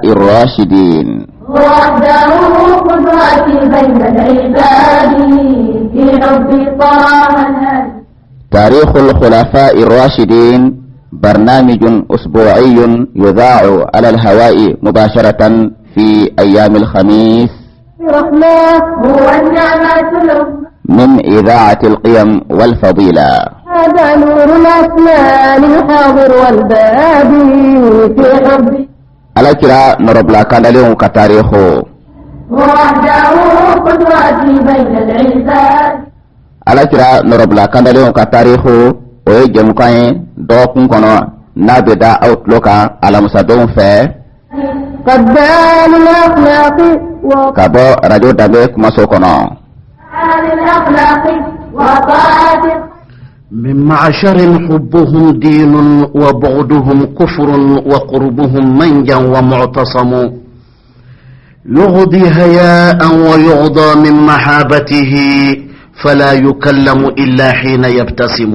الراشدين وحده قدرتي بين العباد في حب طه الهادي. تاريخ الخلفاء الراشدين برنامج أسبوعي يذاع على الهواء مباشرة في أيام الخميس برحمة هو النعمة له من إذاعة القيم والفضيلة. هذا نور الأسنان الحاضر والبادي في حبي على كلا نربلا كان لهم كتاريخه وحده قدرتي بين العباد. على كلا نربلا كان لهم كتاريخه ويجمع كاين دوكم كنا نبدا أوتلوكا على مصادون فيه قدام الأخلاق كابو راديو دابيك مسوكنا وقال الأخلاق وطاعة من معشر حبهم دين وبعدهم كفر وقربهم منجا ومعتصم يغضي هياء ويغضى من محابته فلا يكلم إلا حين يبتسم.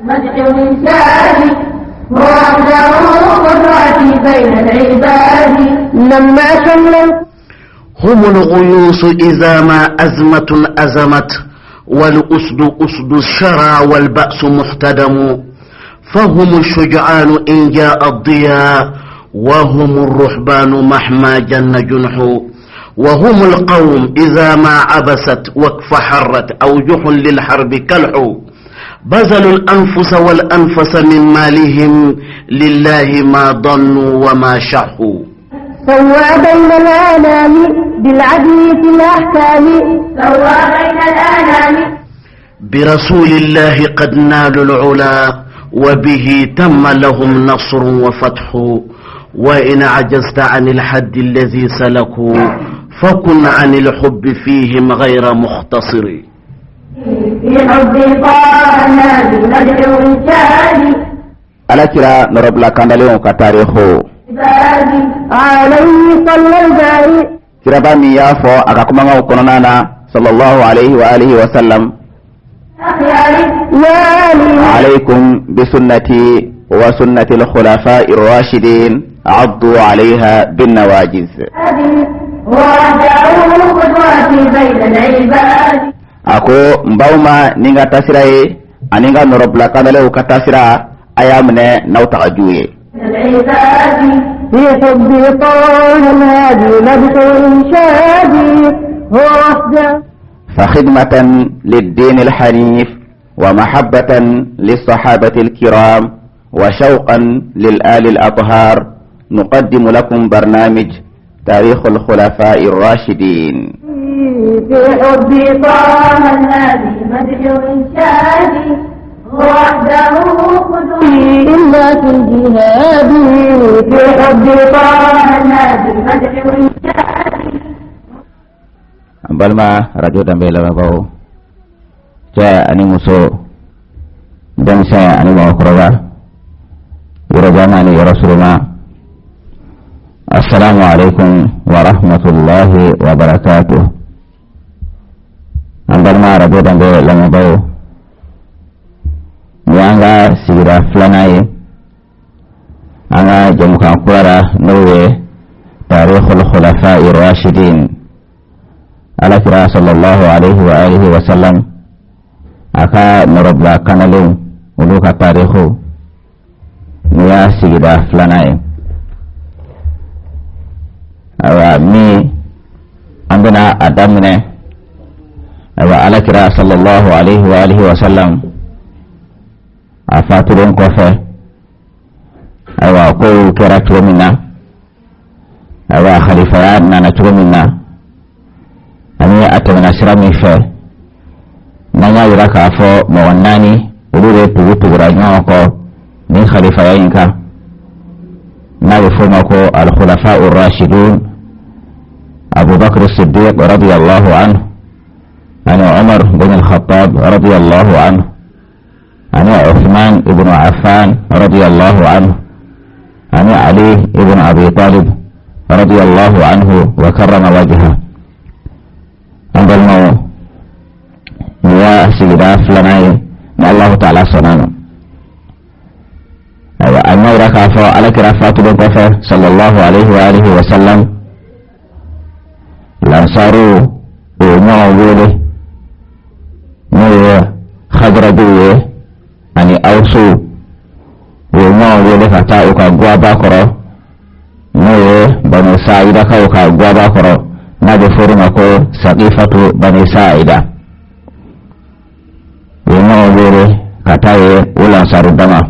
مدح الإنسان وحده قدرتي بين العباد لما شمل هم الغيوص إذا ما أزمة أزمت والأسد أسد الشرى والبأس محتدم فهم الشجعان إن جاء الضياء وهم الرهبان مهما جن جنح وهم القوم إذا ما عبست وفحرت أوجح للحرب كلح بذلوا الأنفس والأنفس من مالهم لله ما ضنوا وما شحوا. سوى بين الآلام بالعدل في الأحكام سوى بين الآلام برسول الله قد نالوا العلا وبه تم لهم نصر وفتح وإن عجزت عن الحد الذي سلكوا فكن عن الحب فيهم غير مختصر. في حب طه النبي ندعو إنساني على كلا نربلا كان لهم كتاريخه عبادي عليه صلى الباري كرباني يافو أكاكما وكونانا صلى الله عليه وآله وسلم أخياري يالي عليكم بسنتي وسنة الخلفاء الراشدين عضوا عليها بالنواجذ. وحده قدرتي بين العباد ako mbawma ninga tasiraye aninga norobla kanale ukatasira ayamne nauta ajuye العباد في حب طه الهادي مدح إنشادي هو وحده فخدمة للدين الحنيف ومحبة للصحابة الكرام وشوقا للآل الأطهار نقدم لكم برنامج تاريخ الخلفاء الراشدين. في حب طه الهادي مدح إنشادي وحده قدري إلا في الجهاد في حب طه الهادي مدح إنشادي. balma radio dambe labao ja ani muso dan saya ani mau koroga wirajana ni rasulullah. Assalamu alaikum warahmatullahi wabarakatuh. Balma radio dambe labao yanga sigira flanai anga jamuka kurara nawe tarikhul khulafa'i rashidin ala kira sallallahu alaihi wa alihi wa sallam aka narabla kanalin uluka tarikhu niya sigida flanai awa mi andana adamne awa ala kira sallallahu alaihi wa alihi wa sallam afaturun kofe awa ko kira turumina awa khalifayat nana turumina ani atamana sirami fe nanya yura ka fo mawannani urure tugura nyawa ko ni khalifayinka na yufuma ko al-khulafa ar-rashidun Abu Bakr as-Siddiq radiyallahu anhu ani Umar bin al-Khattab radiyallahu anhu ani Uthman ibn Affan radiyallahu anhu ani Ali ibn Abi Talib radiyallahu anhu wa karrama wajhahu. Ambal mau ya sigida flanai na Allah Ta'ala sonano أما ركع فعلك رفعت بالكفر صلى الله عليه وآله وسلم لانصاروا وما وله مو خضرجوه أني أوصوا وما وله فتاوك أقوى كرو مو بني ساعدة كوك أقوى كرو نبفرمكو سقيفة بني ساعدة وما وله فتاوه ولانصار الدماء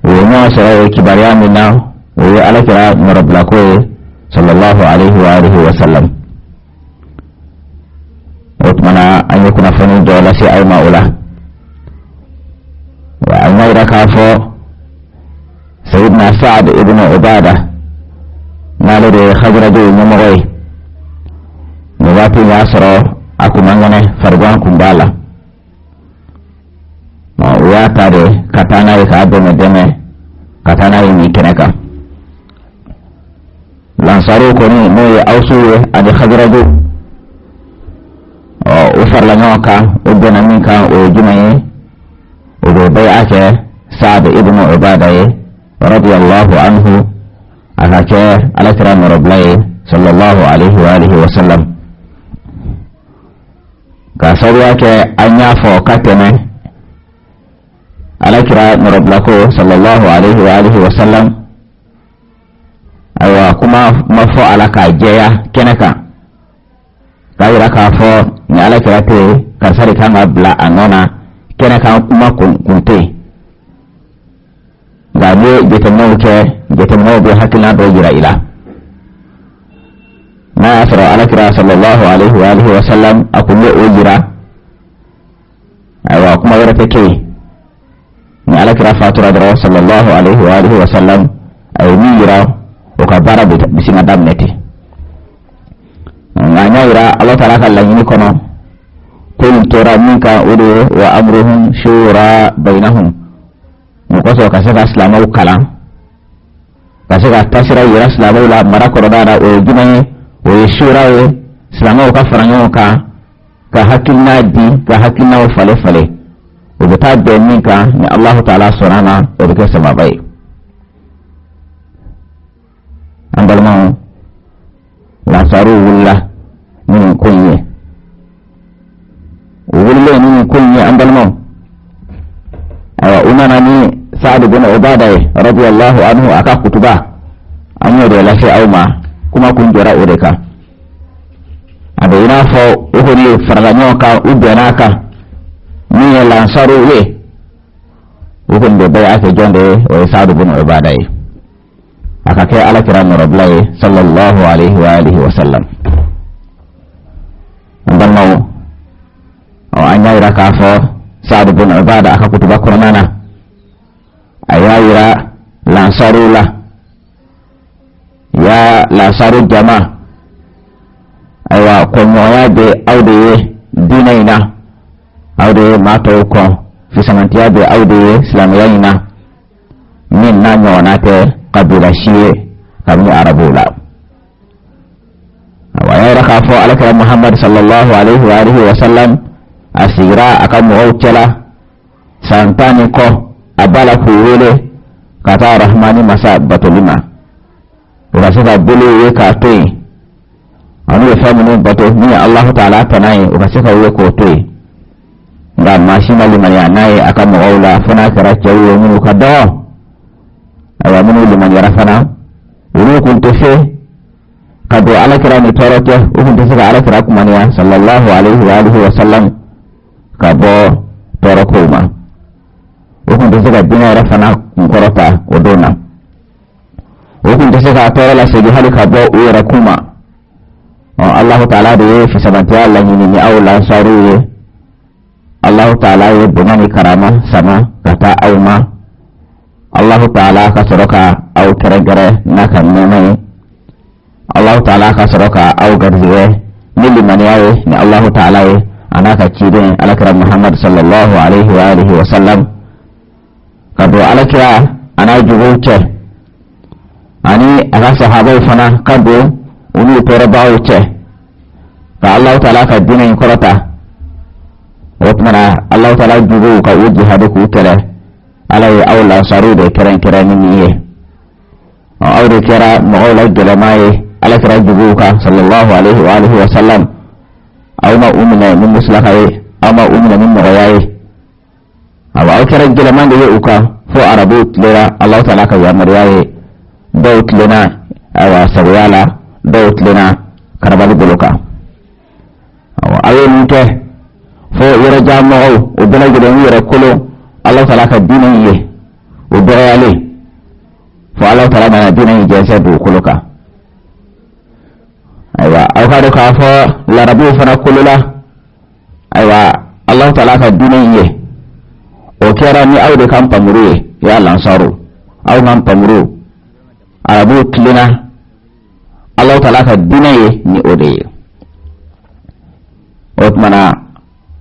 وما سوى كباريا منا وعلى كرا مربلاكوه صلى الله عليه وآله وسلم واتمنى أن يكون فنون دولة أو مأولة وأن يركافو سيدنا سعد ابن عبادة نالد خجرجو نمغي نواتي ياسرو أكو منغني فرقان كمبالا وياتاري كتانا يكادو مدمي كتانا يميكنكا lansaru koni moye awsuwe adi khajraju o farla nyoka o gona minka o jumaye o do bay'ake sa'd ibn ubadaye radiyallahu anhu akake alakram rabbi sallallahu alaihi wa alihi wa sallam ka sawiyake anyafo katene alakram rabbi sallallahu alaihi wa alihi wa sallam aywa kuma mafo alaka jeya kenaka kayira ka fo ni alaka rate karsari kanga bla anona kenaka kuma kunte gabe jetemo be hakina do jira ila ma asra alaka sallallahu alaihi wa alihi wa sallam akulle ojira aywa kuma yara take ni alaka fatura da sallallahu alaihi wa alihi wa sallam ay mira ukabara bisinga damneti nganya ira Allah ta'ala kallani kono kun tora minka udu wa amruhum shura bainahum mukoso kasaka islamu kala kasaka tasira ira islamu la marako dara o ginaye o shura o islamu ka faranyo ka hakilna di ka hakilna fale o bata de minka ni Allah ta'ala sorana o ke sababai andalma la saru wulla min kunye wulle min kunye andalma awa unana ni sa'd bin ubadah radiyallahu anhu aka kutuba anyo de la sai auma kuma kun jira ureka ado ina fo uhuni farganyo ka ubenaka ni la saru we uhun de bai ake jonde o sa'd bin ubadah akake ala kiram rabbi sallallahu alaihi wa alihi wa sallam andalma o anya ira ka fo sa'd bin ubadah aka kutuba qur'ana ayira lansarula ya lansaru jama aywa konyoya de awde dinaina awde mato ko fi samantiya de awde islamiyina min na nyonate kabila shiye kami arabula wa ya rakafo alaka muhammad sallallahu alaihi wa alihi wa sallam asira akan mu'tala santani ko abala kuwele kata rahmani masa batulima ukasika bulu ye katoi anu yafamu bato ni Allah ta'ala tanai ukasika uwe kotoi nga mashina liman ya naye akan mu'aula fana karacha uwe minu kadawa awa minu liman yarafana unu kuntufe kado ala kirani torote ukuntusika ala kirakumania sallallahu alaihi wa alihi wa sallam kabo torokuma ukuntusika dina yarafana mkorota udona ukuntusika torola segi hali kabo uirakuma Allah ta'ala de fi sabati Allah ni aula saruye Allah ta'ala ye bumani karama sama kata auma Allah ta'ala kasroka au teregere naka memai Allah ta'ala kasroka au garziwe nili maniawe ni Allah ta'ala ye anaka chide alakira Muhammad sallallahu alaihi wa alihi wa sallam kado alakira anajubuche ani aka sahabai fana kado unu torabauche ka Allah ta'ala ka dinin korota watmana Allah ta'ala jubu ka uji hadu ku kere alay awla sarude kera ni awde kera mawla gelamaye ala kera jubuka sallallahu alaihi wa alihi wa sallam awma umna min muslahay ama umna min mawaye aw kera gelamande uka fo arabut lera allah ta'ala ka ya mariyaye dawt lena awa sawyala dawt lena karbali buluka aw ayen ke fo yara jamo o bela gidan yara kulo Allah ta'ala ka dinan ye o bayale fo Allah ta'ala na dinan ye jase bu kuluka aywa aw ka ka fo la rabu fana kulula aywa Allah ta'ala ka dinan ye o kera ni awde kam pamuru ya lansaru aw man pamuru arabu klina Allah ta'ala ka dinan ye ni ode otmana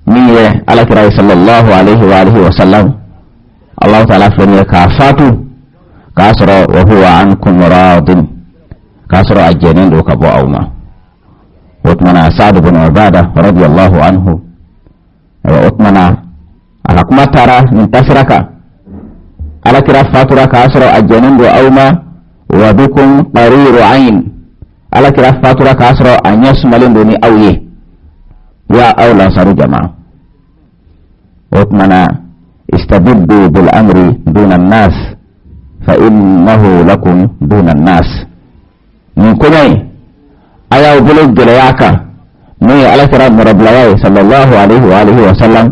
miye alakira sallallahu alaihi wa alihi wa sallam Allah ta'ala fene ka fatu kasra wa huwa ankum radin kasra ajenen do ka bo awma otmana sa'd ibn ubada radiyallahu anhu wa otmana ala kuma tara min tasraka alakira fatura kasra ajenen do awma wa bikum qariru ayn alakira fatura kasra anyas malen do ni awye ya awla saru jama'a واتمنى استبدوا بالأمر دون الناس فإنه لكم دون الناس من كني أيا بلوغ جلياكا مي على كرام رب الله صلى الله عليه وآله وسلم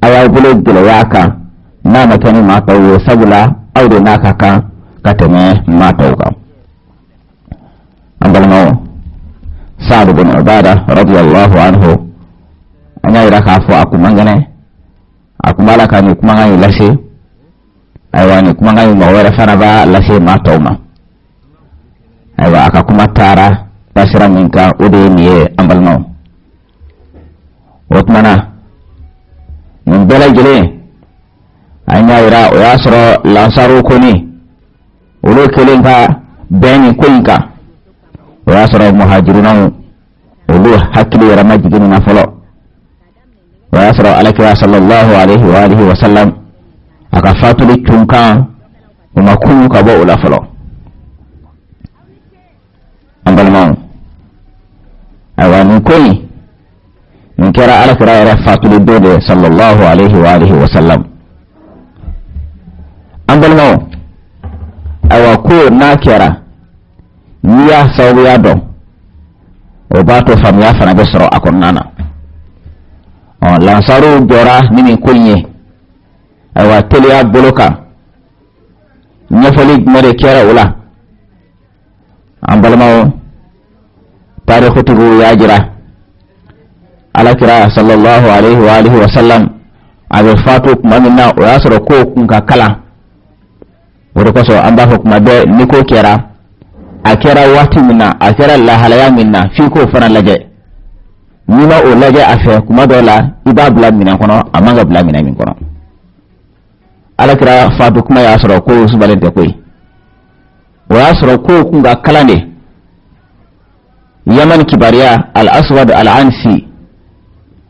أيا بلوغ جلياكا نام كني ما توي سبلا أو دناكا كتمي ما توقع أنبلنا سعد بن عبادة رضي الله عنه أنا يركع فوق منجنه akumala kani kumanga lase aywa ni kumanga mawara faraba lase matoma aywa akakuma tara basira minka ode niye ambalno otmana min bela jele anya ira o yasro lansaru koni ulo kelenka beni koinka o yasro muhajiruna ulo hakili ramajigini na folo ويسرى عليك صلى الله عليه وآله وسلم أكفاتوا لكتنكا وما كنوا كبؤوا لفلو أمبالمون أواني كوني من كرا عليك رأي فاتوا للدود صلى الله عليه وآله وسلم أمبالمون أواكو ناكرا نيا سويا دو وباتو فميا فنبسرو أكونانا lansaru jora nini kunye aywa teliya boloka nyafali mere kera ula ambalmao tarikhu tugu yajira ala kira sallallahu alaihi wa alihi wa sallam abe fatu kumamina o yasro ko kunka kala woro koso amba ko kuma be niko kera akera wati minna akera la halaya minna fi ko fana laje nima o laje afe kuma dola iba bla mina kono amanga bla mina min kono ala kira fatu kuma ya soro ko subalente koy wa soro ko kunga kalande yaman kibariya al aswad al ansi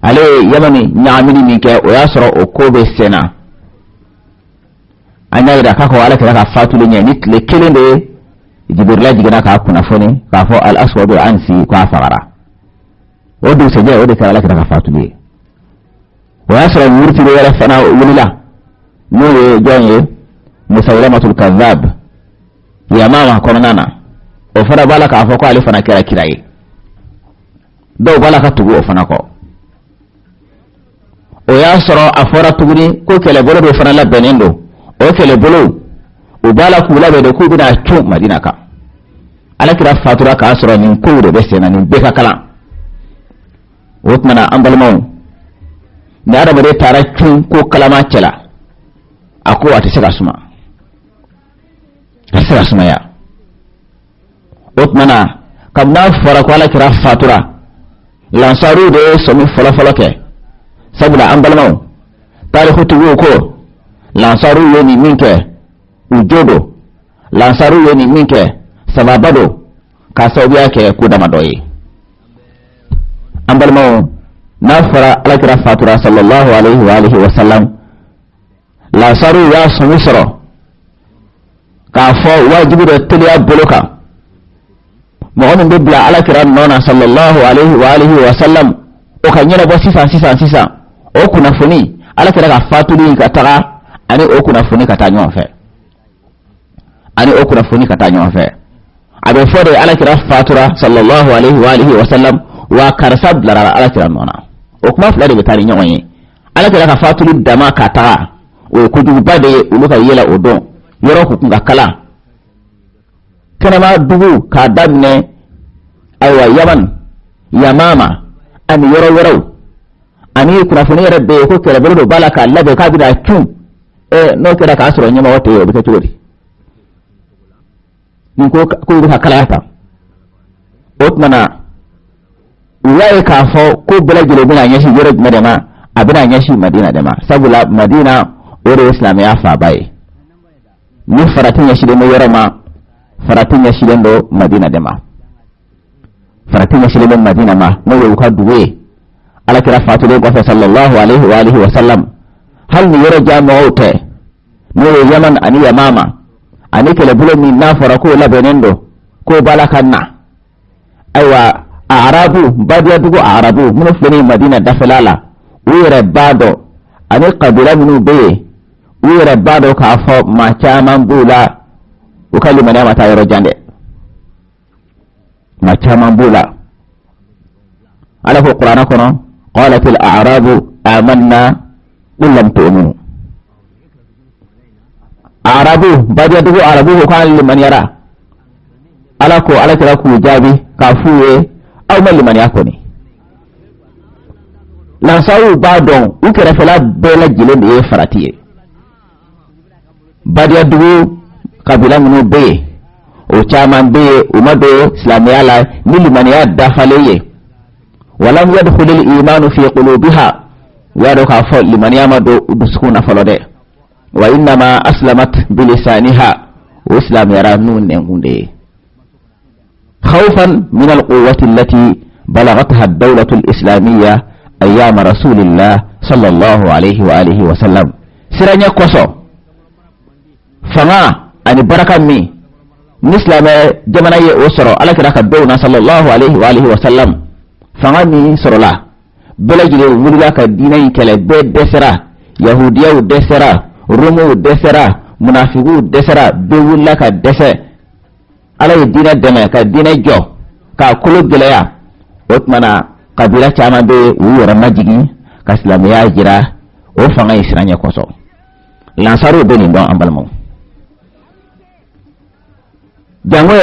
ale yamani nyaamini mi ke o ya soro o ko be sena anya ida kako ala kira ka fatu le nyani le kelende jibrila jigana ka kuna foni ka fo al aswad al ansi ko afara odu seje ode kala kira ka fatuli wa yasra murti le yara fana wulila no ye jonye musailamatul kadhab ya mama konana o fara bala ka fa ko ali fana kira kirai do bala ka tugu o fana ko o yasra afara tuguni ko kele bolo do fana la benendo o kele bolo o bala ku la be de ku bina chu madina ka ala kira fatura ka asra nin ko de besena nin be ka kala wotmana ambalmau da araba dai tarakin ko kalama kela ako wata shiga suma ya wotmana kam na fara kwala kira fatura lansaru da somi fala ke sabula ambalmau tarihu tuwo ko lansaru yoni minke ujodo lansaru yoni minke sababado ka saubiya ke ku da madoyi ambalmao nafara alakira fatura sallallahu alaihi wa alihi wa sallam la saru ya sumisro ka fo wajibu do teliya boloka mo on be bla ala kiran nona sallallahu alaihi wa alihi wa sallam o ka nyina bo sisa o kuna funi ala kira ka fatuli ka taga ani o kuna funi ka tanyo fe abe fode ala kira fatura sallallahu alaihi wa alihi wa sallam wa karsab la ala kira nona o kuma fulade be tari nyonyi ala kira ka fatuli dama ka taga o kudu bade uluka yela odon yoro ku kunga kala kana ma dubu ka danne aywa yaman yamama ani yoro ani kuna funi rabbe ko kera belo balaka labe ka bida chu no kera ka asro nyama wote yo bita chori ni ko ka kala yata otmana uyaye ka fo ko bela jilo bina nyashi yoro madama abina nyashi madina dama sabula madina ore islam ya fa bai ni faratin ya shide mo yoroma faratin ya shide do madina dama faratin ya shide madina ma no yo ka duwe ala kira fatule ko sallallahu alaihi wa alihi wa sallam hal ni yoro jama'ote no yaman ani yamama ani kele bulo min nafara ko labenendo ko balakanna aywa arabu badiya dugo arabu mun fini madina dafalala wire bado ani qabila minu be wire bado ka fo ma chaman bula o kalima na mata yoro jande ma chaman bula ala ko qur'ana kono قالت الأعراب آمنا قل لم تؤمنوا أعرابو بعد يدعو أعرابو كان لمن يرى ألاكو ألا تلاكو جابي كافوه أو من لمن يكوني لانساو بعدون وكرا فلا بلا جلن إيه فراتيه بعد يدعو قبلا منو بي وچامان بي وما بي سلامي على من يدفليه ولم يدخل الإيمان في قلوبها يدك فول لمن يمد بسكون فلده وإنما أسلمت بلسانها وإسلام يرانون نهونده خوفا من القوة التي بلغتها الدولة الإسلامية أيام رسول الله صلى الله عليه وآله وسلم سرنيا كوسو فما أن بركة مي نسلم جمنا يوسرو على كراك الدولة صلى الله عليه وآله وسلم fangani sorola belajile wulila ka dinay kele be desera yahudiya desera rumu desera munafiqu desera be wulila ka dese ala yi dina deme ka dina jo ka kulu geleya otmana kabila chama be wura majigi ka islamiya jira o fanga isranya koso lansaru be ni don ambalmo jango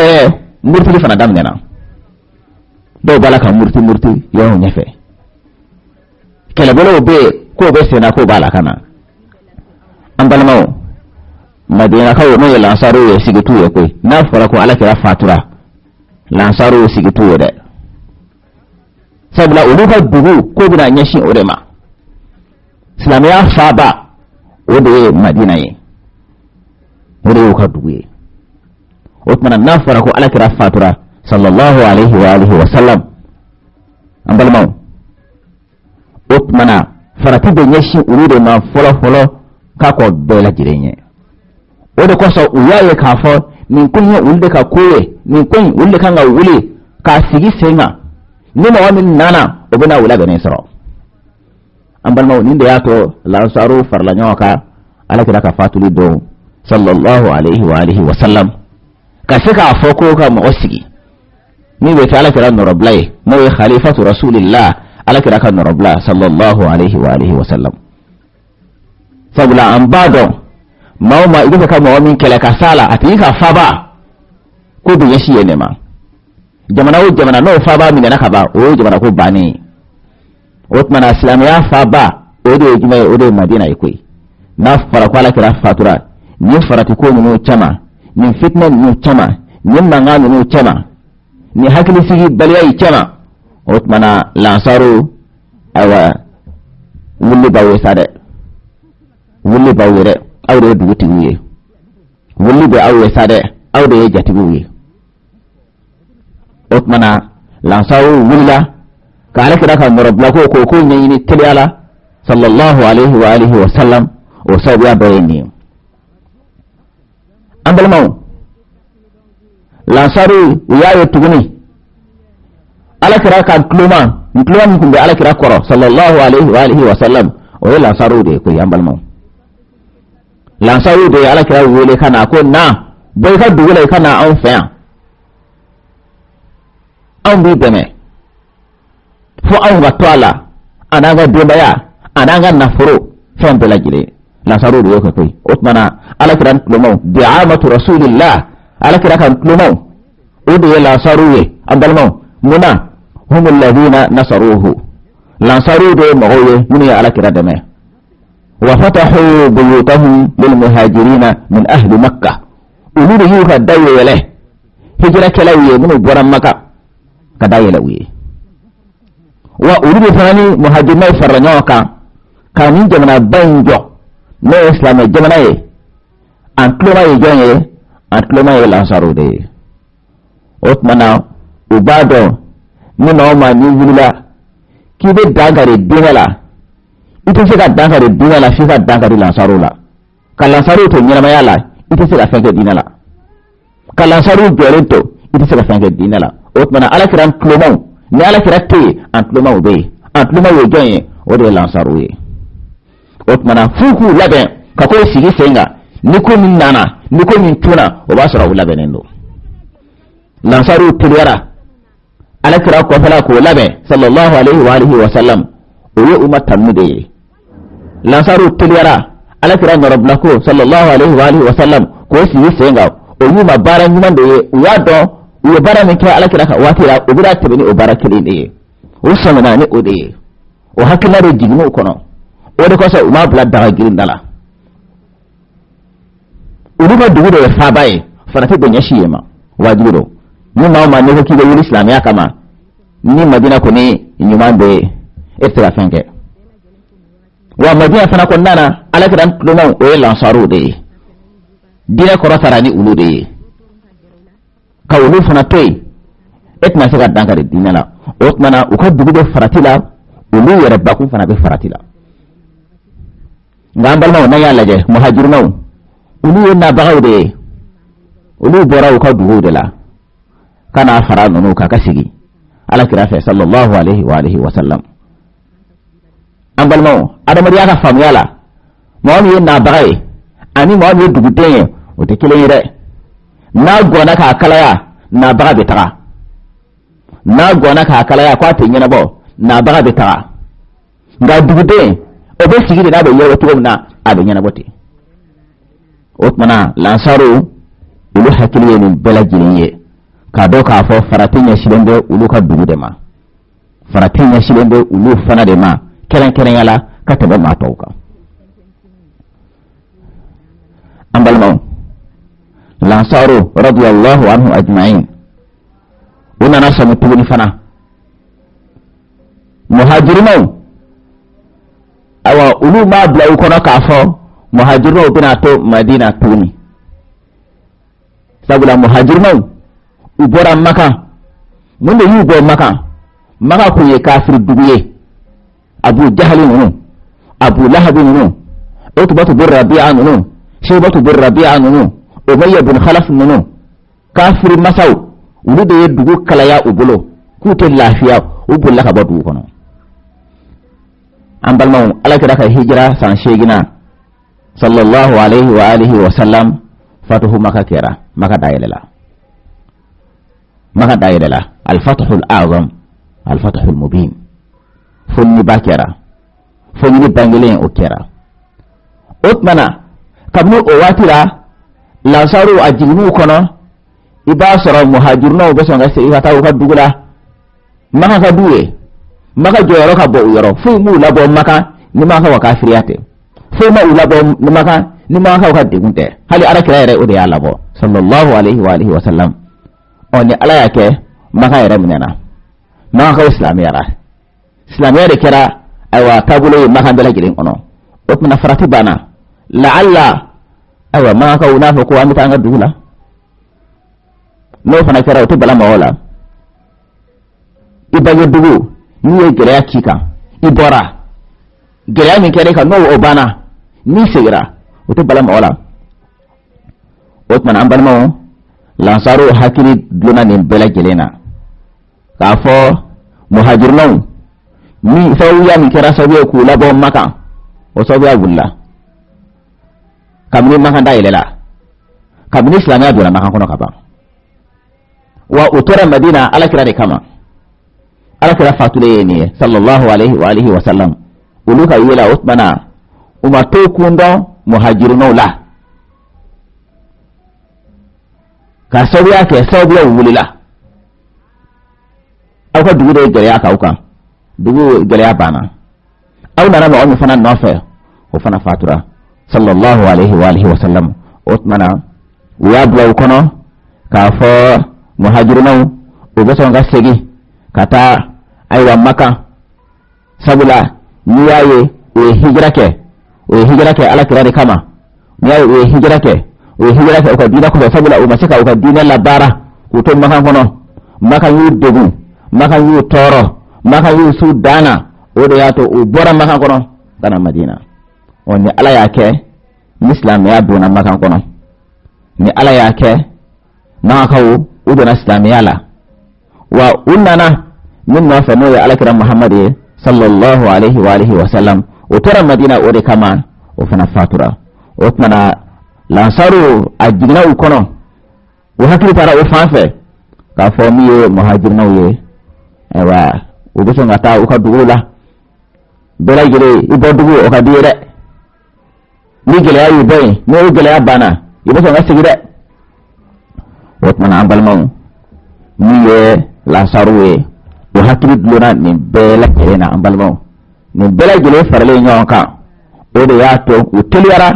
murtili fana damnena do bala ka murti yo nyefe kele bolo be ko be sena ko bala kana ambalmo madina ka no la saru ye sigitu ye ko na fara ko ala kira fatura la saru sigitu ye de sabla uluka dugu ko bina nyashi orema islamiya faba ode madina ye ode ka dugu ye otmana na fara ko ala kira fatura sallallahu alaihi wa alihi wa sallam ambalmo otmana farati be nyeshi urude ma folo ka ko bela jirenye ode ko so uyaye ka fo min kunye ulde ka koye min kun ulde ka nga wuli ka sigi senga ni ma wani nana obuna wula gane soro ambalmo ninde yato la saru farla nyoka ala kida ka fatuli do sallallahu alaihi wa alihi wa sallam ka sika foko ka mo osigi ni be ala kira noroblay mo khalifatu rasulillah ala kira kan norobla sallallahu alaihi wa alihi wa sallam sabula ambado mauma ido ka mo min kala kasala atika faba ko be yashi yene ma jamana no faba min na kaba o jamana ko bani otmana islam ya faba o de juma o de madina ikoi na fara ko ala kira fatura ni farati ko no chama ni fitna no chama ni mangano no chama ni hakili sigi baliya chama otmana lansaru awa wulli bawe sade wulli bawere awre duguti wiye wulli be awre sade awre jati wiye otmana lansaru wulla ka ala kira kan rabla ko nyini tiliala sallallahu alaihi wa alihi wa sallam o sabiya bayani ambalmau lansaru ya tuguni ala kira kan kluma kun da ala kira koro sallallahu alaihi wa alihi wa sallam o lansaru de ko ambalmau lansaru de ala kira wele kana ko na bai ka dugule kana an fa an bi bene fo an ga toala anaga debaya anaga nafuro fam belajile lansaru de ko otmana ala kira kluma bi'amatu rasulillah ala kira kan kluma o de lansaru ye ambalmau muna هم الذين نصروه لانصروا دي مغوية من على كرا دمه وفتحوا بيوتهم للمهاجرين من أهل مكة ولود يوكا داية له هجرة كلاوية من برا مكة كداية لوية وولود ثاني مهاجرين فرنوكا كان جمنا بانجو نو إسلام جمنا أنكلما يجوني أنكلما لانصروا دي أتمنى وبعدو ni ma ni wulila ki be dangare dingala ite se ka dangare dingala fi ka dangare lansaru la kalansaru to nyama yala ite se ka fenge dinala kalansaru gerento ite se ka fenge dinala otmana ala kiran klomon ni ala kirate an klomon be an klomon yo jonye o de lansaru ye otmana fuku laben ka ko sigi senga ni ko min nana ni ko min tuna o ba sara labenendo lansaru tilwara ala kira ko fala ko labe sallallahu alaihi wa alihi wa sallam o ye ummatan mude lansaru tilwara ala kira rabna ko sallallahu alaihi wa alihi wa sallam ko si senga o yu ma bara nyuma de ya do o bara min kira ala kira ka watira o bira tebeni o bara kire de o samana ni o de o hakila de jigno kono o de ko sa umma bla daga girin dala o de ba dugu de fa baye farate de nyashiyema wajibo ni ma ne ko kibe yuri islamiya kama ni madina ko ni nyuma be etira fenke wa madina fana ko nana ala kiran kluma o lansaru de dina ko rasarani ulude ka ulu fana toy etna sega dankare dinala otmana o ko dugu be faratila ulu yere bakun fana be faratila ngambal ma na yalla je muhajiruna ulu na bagawde ulu bora o ko dugu de la kana fara nunu ka kasigi ala kira fa sallallahu alaihi wa alihi wa sallam ambal mo adama ya ka famyala mo ni na bagai ani mo ni dugute o te kile yire na gona ka kalaya na baga betara na gona ka kalaya kwa te nyina bo na baga betara nga dugute o be sigi de na be yewo to na ado nyina bote otmana lansaru ulu hakiliye min belajiriye ka do ka fo faratinya silende ulu ka dugu de ma faratinya silende ulu fana de ma keren yala ka tabe ma tawka ambal maw lansaru radiyallahu anhu ajma'in una nasa mutubuni fana muhajiruna awa ulu ma bla ko na ka fo muhajiruna bina to madina tuni sabula muhajiruna ubora maka munde yugo maka ko ye kafir duguye abu jahal nunu abu lahab nunu utbatu bir rabi'a nunu shaybatu bir rabi'a nunu umayya bin khalaf nunu kafir masaw wulude ye dugu kala ya ubulo kuto lafiya ubulla ka badu kono ambal maw ala kira ka hijra san shegina sallallahu alaihi wa alihi wa sallam fatuhu maka kira maka dayela maka dayela al-fathu al-a'zam al-fathu al-mubin funni bakera funni bangelen okera otmana kabnu o watira lansaru ajinu kono ibasara muhajiruna o besonga se ifata o kadugula maka ka duwe maka joro ka bo yoro fu mu labo maka ni maka wa kafiriyate fu ma ulabo ni maka ni maka ka degunte hali ara kirayre o de ya labo sallallahu alaihi wa alihi wa sallam oni ala yake maka yare munena maka islamiyya de kera aywa tabulo maka dala girin ono otmana farati bana la'alla aywa maka unafa ko amita nga dugula no fana kera to bala mawala ibaye dugu ni gere ya kika ibora gere mi kere ka no obana ni sigira oto balam wala otman ambalmo lansaru hakili duna ni bela gelena ka fo muhajirun ni sawiya mi kira sawiya ku labo maka o sawiya bulla kamni maka da ilela kamni islamiya duna maka kono kaba wa utora madina ala kira de kama ala kira fatule ni sallallahu alaihi wa alihi wa sallam uluka yela utmana uma to kundo muhajirun la ka sawiya ke sawiya wulila aw ka dugu de gere aka uka dugu gere bana aw nana ma on fana nofe o fana fatura sallallahu alaihi wa alihi wa sallam utmana ya bla kono ka fo muhajirun o go songa segi kata aywa maka sabula niyaye o hijra ke ala kirari kama niyaye o hijra ke o ka dina ko sabula o masika o ka dina la bara ko to maka kono maka yu degu maka yu toro maka yu sudana o de yato o bora maka kono dana madina on ni ala yake islam ya dona maka kono ni ala yake maka o dona islam yala wa unnana min ma fa no ya ala kira muhammad sallallahu alaihi wa alihi wa sallam o tora madina o de kama o fana fatura o tana lansaru ajigna u kono o hakili tara o fanfe ka fo mi muhajirna ye ewa o beso ngata o ka dugula bela gere ibo dugu o ka dire ni gele ayi boy no gele abana ibo so ngasi gide o tana ambal maw mi ye lansaru ye o hakili dulona ni bela gere na ambal maw ni bela gele farale nyonka o de yato o teliyara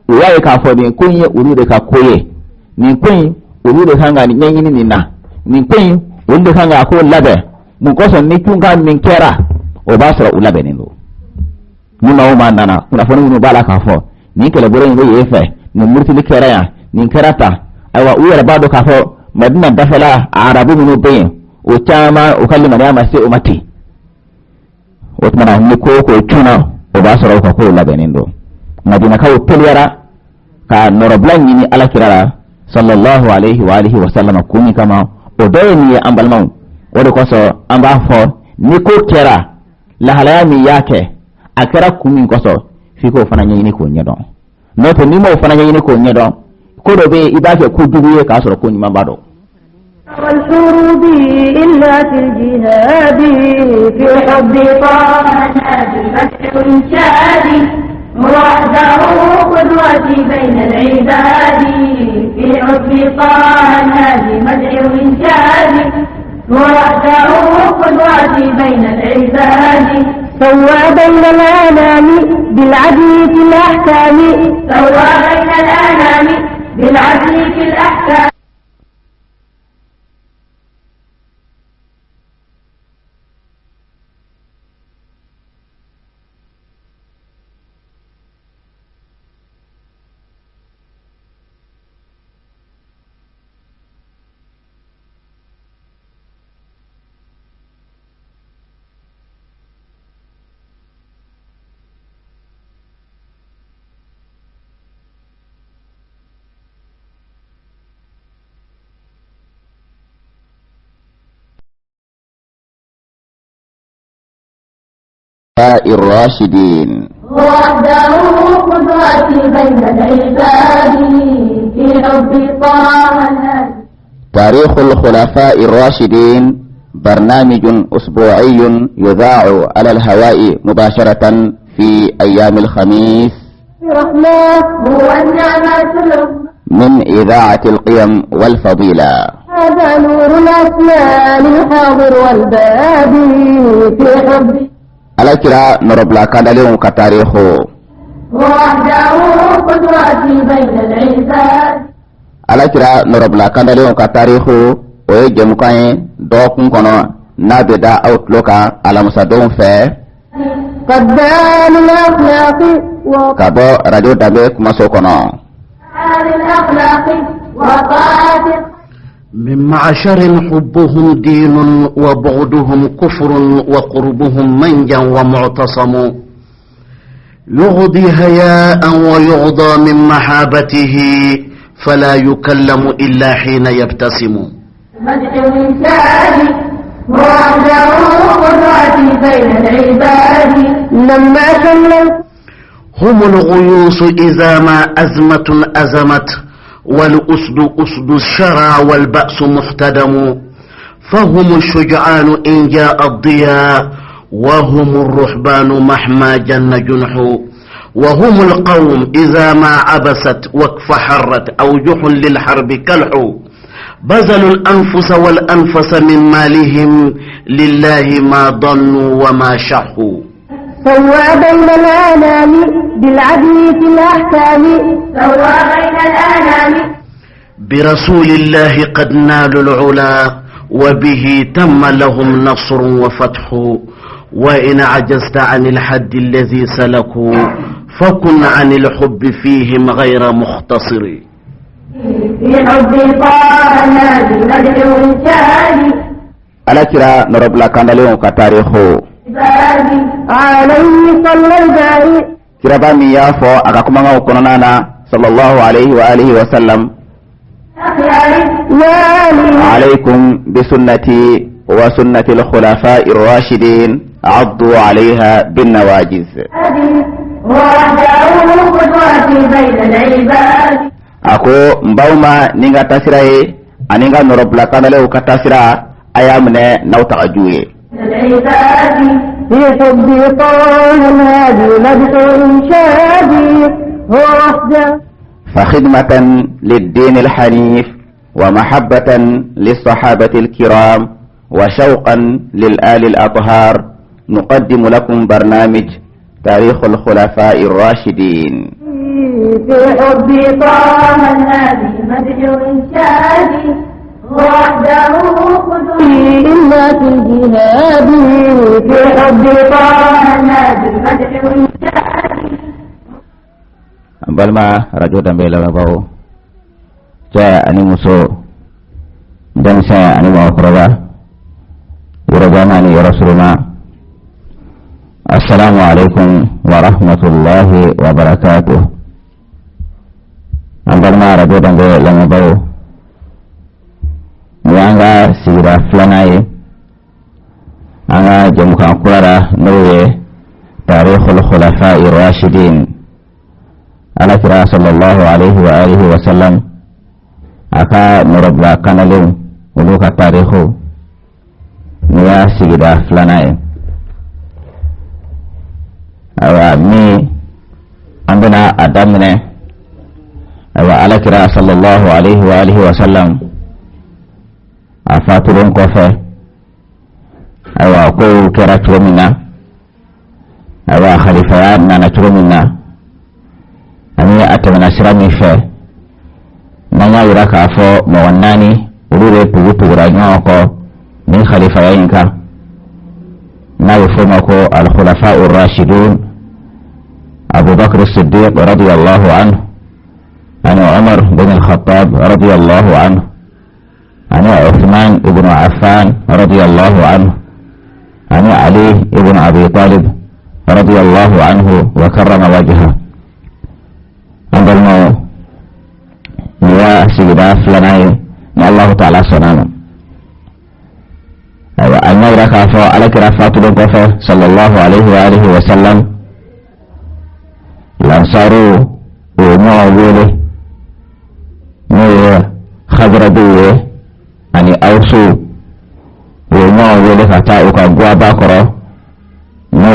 o yaye ka fo ni kunye uru de ka koye ni kunye uru de kanga ni nyanyi ni na ni kunye uru de kanga ko labe mun ko son ni kunga min kera o basra u labe ni do ni ma o ma nana kuna fo ni bala ka fo ni kele bore ni yefe ni murti ni kera ya ni kerata aywa u yara bado ka fo madina dafala arabu ni be o chama o kallima ne ma se o mati o tmana ni ko tuna o basra ko ko labe ni do madina ka o teliyara ka noroblan ni ala kirara sallallahu alaihi wa alihi wa sallam kuni kama o doye ni ambalmaw o de ko so amba fo ni ko kera la halami yake akara kuni ko so fi ko fana nyini ko nyedon no to ni mo fana nyini ko nyedon ko do be ibake ku dubuye ka so ko ni mambado والحروب إلا في الجهاد في حب طه النبي فتح شادي وحده قدوتي بين العباد في حب طه النبي مدح وإنشادي وحده قدوتي بين العباد سوى بين الأنام بالعدل في الأحكام سوى بين الأنام بالعدل في الأحكام الراشدين وحده قدوتي بين العباد في حب طه النبي. تاريخ الخلفاء الراشدين برنامج أسبوعي يذاع على الهواء مباشرة في أيام الخميس من إذاعة القيم والفضيلة. هذا نور الأسنان الحاضر والبادي في حب على كلا نربلا كدلهم كتاريخه وحده قدوتي بين العباد. على كلا نربلا كدلهم كتاريخه ويجمعين دوكم كنا نبدا أوتلوكا على مصدوم في قدام الأخلاق كابو راديو دابيك مسوكنا الأخلاق وطاعة من معشر حبهم دين وبعدهم كفر وقربهم منجا ومعتصم يغضي هياء ويغضى من محابته فلا يكلم إلا حين يبتسم. مدح الإنسان وحده قدرتي بين العباد لما كلم. هم الغيوص إذا ما أزمة أزمت والأسد أسد الشرى والبأس محتدم. فهم الشجعان إن جاء الضياء وهم الرهبان مهما جن جنح. وهم القوم إذا ما عبست واكفحرت أوجح للحرب كلح. بذلوا الأنفس والأنفس من مالهم لله ما ضنوا وما شحوا. سوى بين الآلام بالعدل في الأحكام. سوى بين الآلام برسول الله قد نالوا العلا وبه تم لهم نصر وفتح. وإن عجزت عن الحد الذي سلكوا فكن عن الحب فيهم غير مختصر. في حب طه النبي ندعو إنشادي ala kira norobla kandaleon ka tarihu عبادي عليه صلى الباري. kira ba mi ya fo aga kuma ngaw kononana sallallahu alaihi wa alihi wa sallam. أخياري والي عليكم بسنتي وسنة الخلفاء الراشدين عضوا عليها بالنواجذ. وحده قدوتي بين العباد. ako mbawma ninga tasiraye aninga norobla kanale ka tasira ayamne nawta ajuye. العباد في حب طه الهادي ندعو إنشادي وحده. فخدمة للدين الحنيف ومحبة للصحابة الكرام وشوقا للآل الأطهار نقدم لكم برنامج تاريخ الخلفاء الراشدين. في حب طه الهادي ندعو إنشادي وحده قدوتي إلا في الجهاد. في حب طه الهادي ندعو إنشادي. balma radio dambe la bawo ja ani muso dan sa ani ma kroba yurabana ni rasuluna. assalamu alaikum wa rahmatullahi wa barakatuh. balma radio dambe la bawo nyanga sira flanaye anga jamuka kurara nowe tarikhul khulafa'i rashidin. ala kira sallallahu alaihi wa alihi wa sallam aka norobla kanalin ulu ka tarihu niya sigida flanaye. awa mi andana adamne awa ala kira sallallahu alaihi wa alihi wa sallam afaturun kofe awa ko kira turumina awa khalifa na turumina ani atamana sirami fe nanya yira ka fo mo wannani urure pugutu ranyo ko min khalifa yinka na yufuma ko al khulafa ar-rashidun Abu Bakr as-Siddiq radiyallahu anhu ana Umar bin al-Khattab radiyallahu anhu ana Uthman ibn Affan radiyallahu anhu ana Ali ibn Abi Talib radiyallahu anhu wa karrama wajhahu. andalmo niwa sigida flanaye na Allah ta'ala sonano. aywa anna ka fo ala kira fatu don ko fo sallallahu alaihi wa alihi wa sallam lansaru o mo wele ne khadradu ani awsu o mo wele fata o ka gwa ba koro ne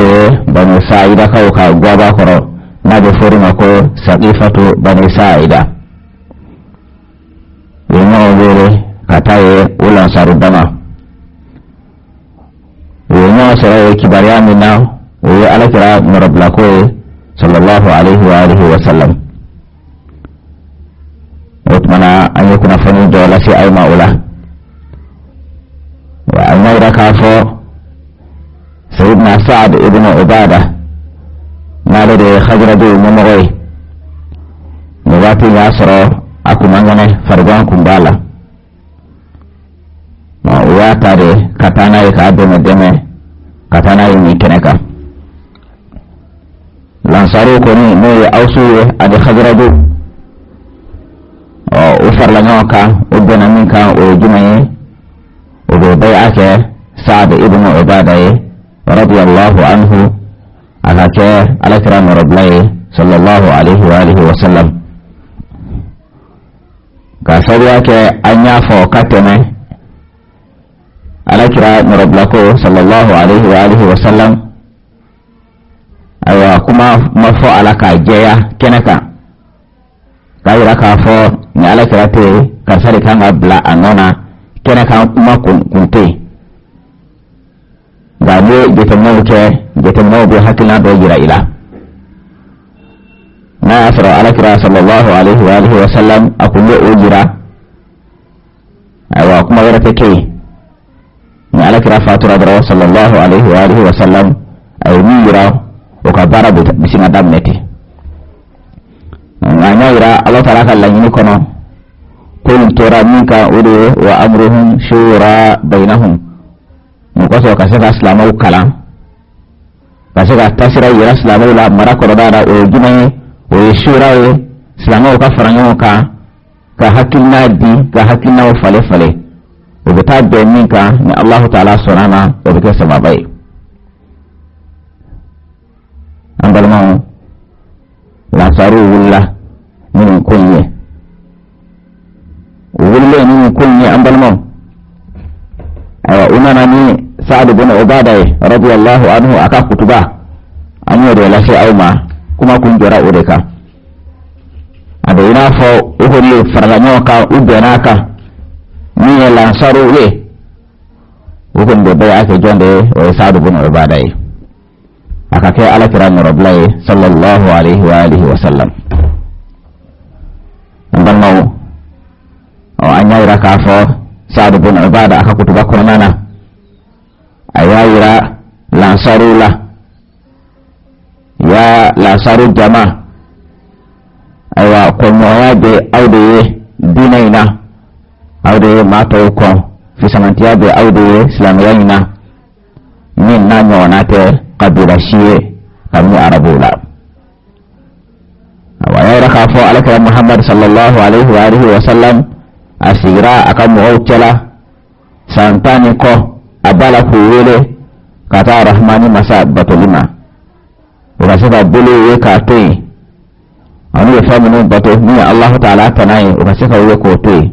banu sa'ida ka o ka gwa ba koro nabe forima ko saqifatu bani sa'ida. yemo wele kataye ulan sarudama yemo sara kibariyami na o ala kira marabla ko sallallahu alaihi wa alihi wa sallam. utmana an yakuna fani dola si ay maula wa al-mawra kafo sayyidina Sa'd ibn Ubadah nale de khadradu momoy no wati yasro akumangane fargan kumbala ma wata de katana e ka deme katana e ni keneka lansaru ko ni no ya ausu ade khadradu o farla nyoka o bena minka o jumaye o be bay'ake Sa'd ibn Ubadah radiyallahu anhu akake alakram rabbi sallallahu alaihi wa alihi wa sallam ka sabiya ke anya fo katene alakira murablako sallallahu alaihi wa alihi wa sallam aywa kuma mafo alaka jeya kenaka kayira ka fo ni alakira te kasari kanga bla anona kenaka kuma kunte gabe jetemno bi hakila do jira ila na asra alakira sallallahu alaihi wa alihi wa sallam akunye ujira aywa kuma wara take ni alakira fatura dara sallallahu alaihi wa alihi wa sallam ay mira o ka bara bisinga damneti nganya ira Allah taala kala ni kono kun tora minka ude wa amruhum shura bainahum mukoso kasaka islamu kala kasaka tasira ira islamu la marako dara o jumaye o shura o islamu ka faranyo ka hakilna di ka hakilna fale fale o beta be minka ni Allah taala sonana o be sababai ambalma la saru willa min kunye wulle min kunye ambalma awa unana ni Sa'd ibn Ubadah radiyallahu anhu aka kutuba anyo de la sai auma kuma kun jira ureka ada ina fo uhuri farganyo ka ubenaka ni la saru we ukun de bay ake jonde o Sa'd ibn Ubadah akake alakira murablai sallallahu alaihi wa alihi wa sallam ambalma o anya ira ka fo Sa'd ibn Ubadah aka kutuba kornana ayayira lansarula ya lansaru jama aywa ko moya be awde dinaina awde mato ko fi samantiya be awde islamiyina min na nyonate qabila shiye kamu arabula ayayira ka fo alaka Muhammad sallallahu alaihi wa alihi wa sallam asira akamu hotela santani ko abala kuwele kata rahmani masa batolima ukasika bulu we katoi anu yafamu bato ni Allah taala tanai ukasika we ko toi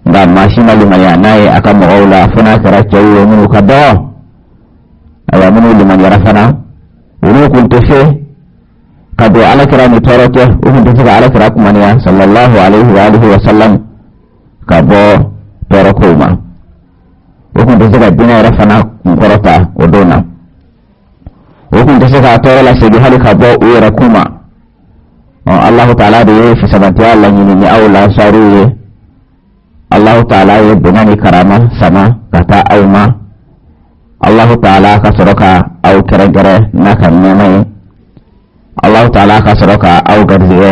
nda mashina liman ya naye akamu aula funa kara chawo munu kado aya munu liman yarafana unu kuntefe kado ala kira ni torote ukuntefe ala kira kumania sallallahu alaihi wa alihi wa sallam kabo torokuma ukun desega dina rafana ngorota odona ukun desega tola segi hali kabo uira kuma Allah taala de fi sabati Allah ni aula saruye Allah taala ye benani karama sama kata auma Allah taala ka soroka au kerengere naka nyamai Allah taala ka soroka au garziye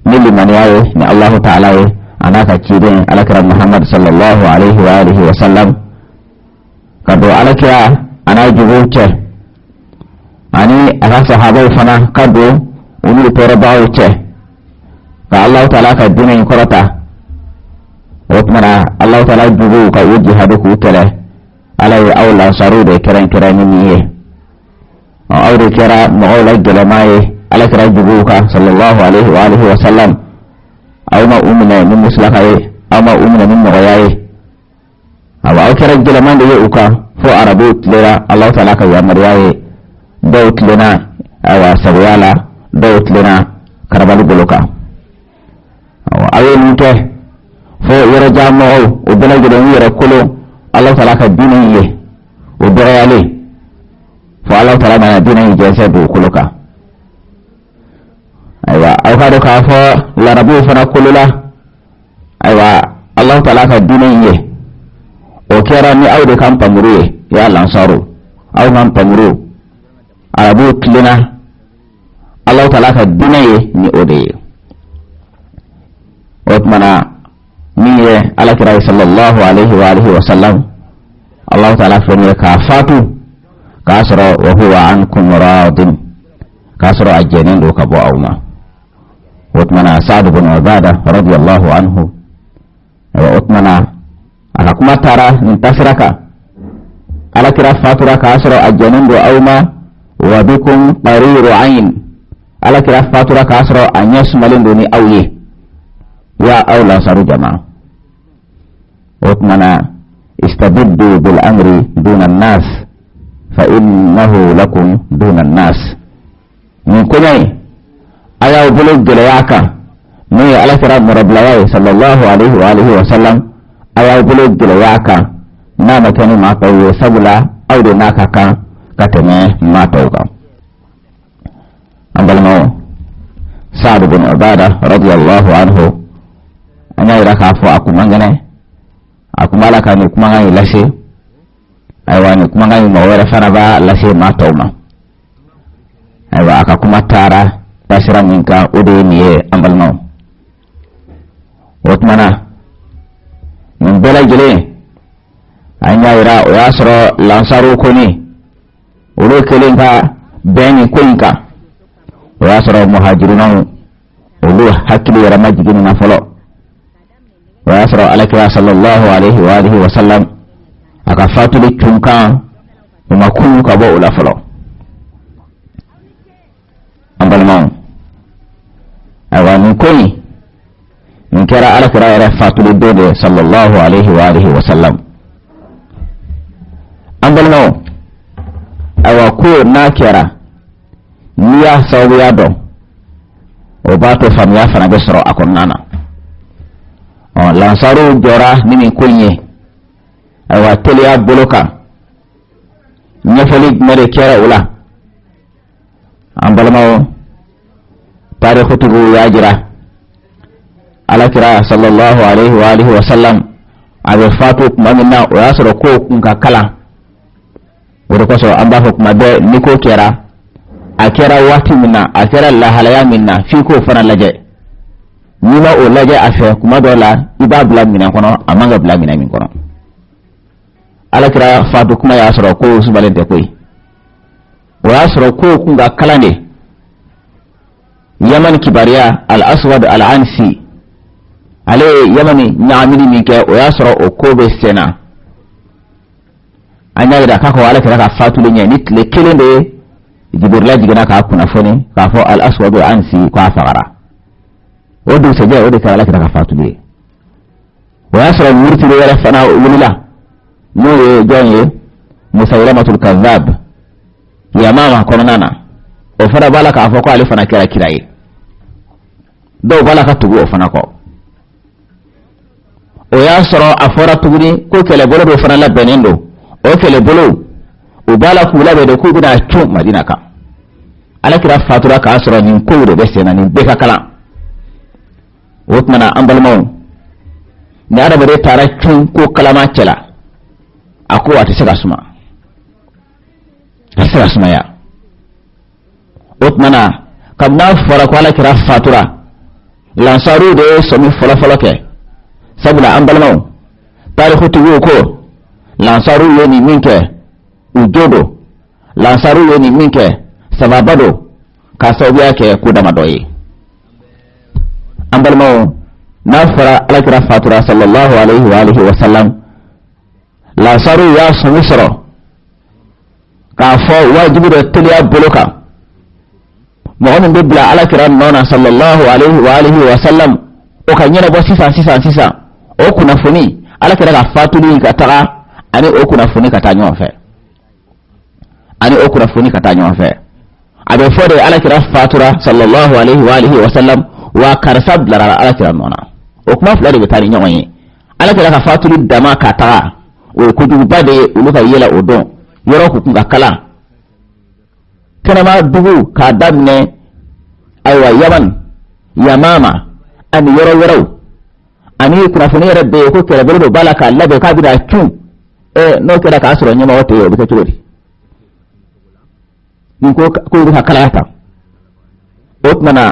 nili maniaye ni Allah taala ye anaka chide alakira Muhammad sallallahu alaihi wa alihi wa sallam kado alakia ana jubuche ani aka sahaba fana kado unu torobawo che ka Allah taala ka dinin korata otmana Allah taala jubu ka uji hadu ku tele alai aula sarude keren niye awde kera mo'ola gelamaye alakira jubu ka sallallahu alaihi wa alihi wa sallam awma umina min muslakaye awma umina min moyaye awa kera gelamande ye uka fo arabu tlera Allah taala ka yamariyaye dawt lena awa sabyala dawt lena karabalu boloka awa ayo nte fo yara jamo o bela gidan yara kolo Allah taala ka dinin ye o dorayale fo Allah taala na dinin je se do koloka aywa awkado ka fo larabu fana kolola aywa Allah taala ka dinin ye o kera ni awde kam pamuru ya lansaro aw kam pamuru arabu klina Allah taala ka dinaye ni ode otmana niye alakira sallallahu alaihi wa alihi wa sallam Allah taala fani ka fatu ka asra wa huwa ankum radin kasro ajenen do ka bo awma utmana Sa'd bin Ubadah radiyallahu anhu wa utmana aka kuma tara min tasraka ala kira fatura kasro ajenen do awma wa bikum qariru ayn ala kira fatura kasro anyas malindo ni awye ya awla saru jama'a utmana istabiddu bil amri duna an-nas fa innahu lakum duna an-nas min kunai ayaw bulu geleyaka ni ala kira murablawai sallallahu alaihi wa alihi wa sallam ayaw bulu geleyaka na makani ma kawye sabula aude naka ka kateme ma tawka ambalmo Sa'd bin Ubadah radiyallahu anhu anya ira ka fo akumangane akumala ka ni kumangani lashe aywa ni kumangani mawara faraba lashe ma tawma aywa aka kuma tara tasira minka ude niye ambalno watmana min bela jele anya ira o yasro lansaru koni ulo kelenka beni koinka o yasro muhajiruna ulo hakili yara majigini na folo o yasro alakira sallallahu alaihi wa alihi wa sallam aka fatuli chunka umakunu kabo ula folo ambalno awa min koyi min kera alakira yara fatuli dode sallallahu alaihi wa alihi wa sallam ambalno awa ko na kera niya sawu ya do o bato fam ya fana besro akon nana o lansaru jora nimi kunye awa teliya boloka nyefali mere kera ula ambalma tarikhu tugu ya jira ala kira sallallahu alaihi wa alihi wa sallam abe fatu mamina o yasro ko kunka kala wado ko so amba ko kuma be niko kera akera wati minna akera la halaya minna fi ko fana laje nima o laje afe kuma dola iba bla minna kono amanga bla minna min kono ala kira fatu kuma yasro ko subalente koy o yasro ko kunga kala ne yaman kibariya al-aswad al-ansi ale yamani nyaamini mike o yasro o ko be sena anya da kako ala kira ka fatu le nyani le kelende jibrila jigana ka kuna foni ka fo al-aswad al-ansi ko afara o du seje o de ka ala kira ka fatu le o yasro murti le wala fana wulila no ye jonye musaylamatul kazzab ya mama kono nana o fara bala ka fo ko ali fana kira kiraye do bala ka tugu o fana ko o yasro afora tuguni ko kele bolo do fana la benendo o kele bolo o bala kula be do ko bida chu madina ka ala kira fatura ka asro nin ko do besena nin be ka kala wotmana ambalmo ni ada bare tara chu ko kalama cela ako wata sega suma ya wotmana kamna fara ko ala kira fatura lansaru de somi fola ke sabula ambalmo tarikhu tugo ko lansaru yoni minke ujodo lansaru yoni minke sababado kasawiya ke kudama doyi ambalmo nafara alakira fatura sallallahu alaihi wa alihi wa sallam lansaru ya sumisro ka fo wajibu de tiliya boloka mu'min bibla alakira nona sallallahu alaihi wa alihi wa sallam o kanyana bo sisa o kuna funi alakira ka fatuli ka taga ani o kuna funi ka tanyo fe abe fode alakira fatura sallallahu alaihi wa alihi wa sallam wa karsab la alakira nona o kuma fulade be tani nyawanye alakira ka fatuli dama ka taga o kudu bade uluka yela odon yoro ku kunga kala kana ma dugu ka damne aywa yaman yamama an yoro ani kuna funi rabbe ko kera bolo balaka labe ka bida chu no kera ka asro nyama wote yo bita churi ko ka kala ta otmana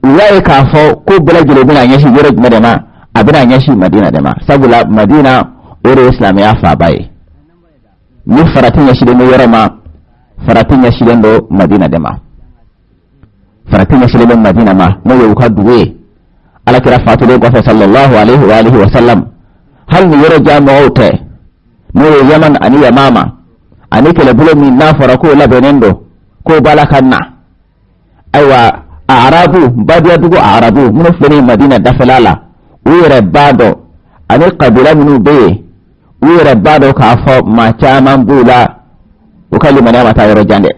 uwaye ka fo ko bala jile bina nyashi yoro madama abina nyashi madina dama sabula madina ore islam ya fa bai ni faratin yashi de yoro ma faratinya silendo madina dema faratinya silendo madina ma no yo ka duwe ala kira fatude ko sallallahu alaihi wa alihi wa sallam hal ni yoro jamo ote no yo yaman ani ya mama ani kele bulo min na fara ko la benendo ko balakanna aywa arabu badiya dugo arabu mun fere madina dafalala wire bado ani qabila minu be wire bado ka fo ma chaman bula o kalima na mata yoro jande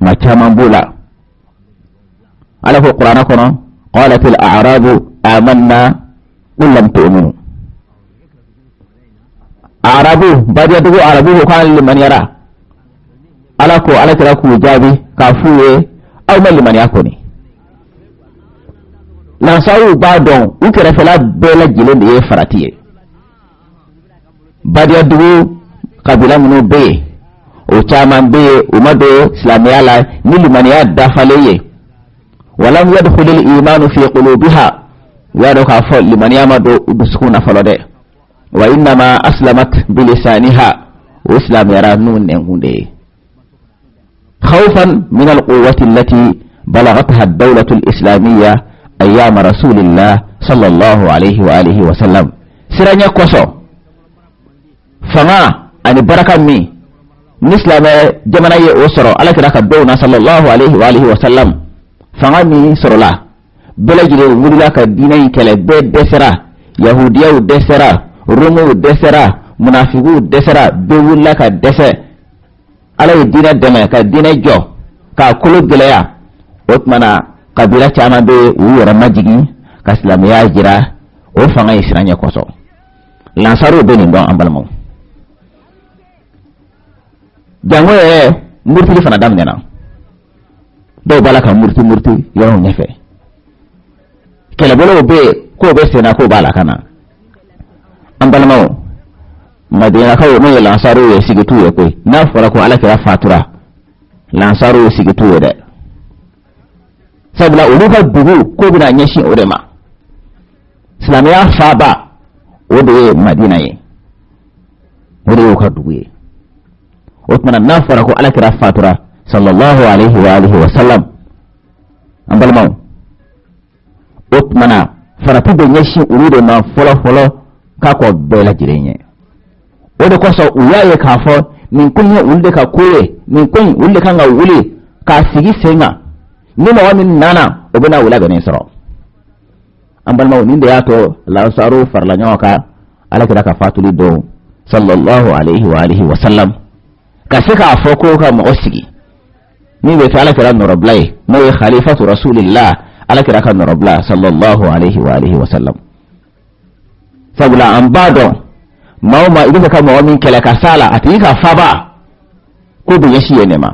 ma chaman bula ala ko qur'ana kono qalat al a'rabu amanna qul lam tu'minu arabu badiya dugo arabu ko kan liman yara ala ko ala kira ku jabi ka fuwe aw liman yakoni na sawu badon u kira fela bela jile de faratiye badiya dugo kabila munu be o chaman be umado islamiyala ni liman ya dafaleye walam yadkhul al iman fi qulubiha wa do ka fa liman yamado dusukuna falode wa inna ma aslamat bilisaniha wa islam yara nun engunde خوفا من القوة التي بلغتها الدولة الإسلامية أيام رسول الله صلى الله عليه وآله وسلم سرنيا كوسو فما أن بركة مي نسلم جمنا يوسر على كراك الدولة صلى الله عليه وآله وسلم فما مي سرلا بلجل ولك ديني كلا بيت دسرا يهودية دسرا رومو دسرا منافقو دسرا بيولك دسرا ala dina deme ka dina jo ka kulu geleya otmana kabila chama be wura majigi ka islamiya jira o fanga isranya koso lansaru be ni don ambalmo jango murti fana dam nyana do balaka murti yo nyefe kele bolo be ko be sena ko balaka na ambalmo madina kawo no lansaru ya sigitu ya koi na fara ko ala kira fatura lansaru ya sigitu ya da sabula uluka dubu ko bina nyashi orema islamiya faba ode madina ye ode ka dubu ye otmana na fara ko ala kira fatura sallallahu alaihi wa alihi wa sallam ambalma otmana fara tudo nyashi urude ma folo ka ko bela jirenye odo koso uyaye kafo min kunya ulde ka kure min kun ulde kan ga wule ka sigi senga ni ma wani nana obuna wula ga ne soro ambal maw ninde yato la saru farla nyoka ala kida ka fatuli do sallallahu alaihi wa alihi wa sallam ka sika afoko ka mo osigi ni be ala kida no rablay mo khalifatu rasulillah ala kida ka no rabla sallallahu alaihi wa alihi wa sallam sabula ambado mauma idan ka mawa min kala kasala atika faba ko bi yashi ne ma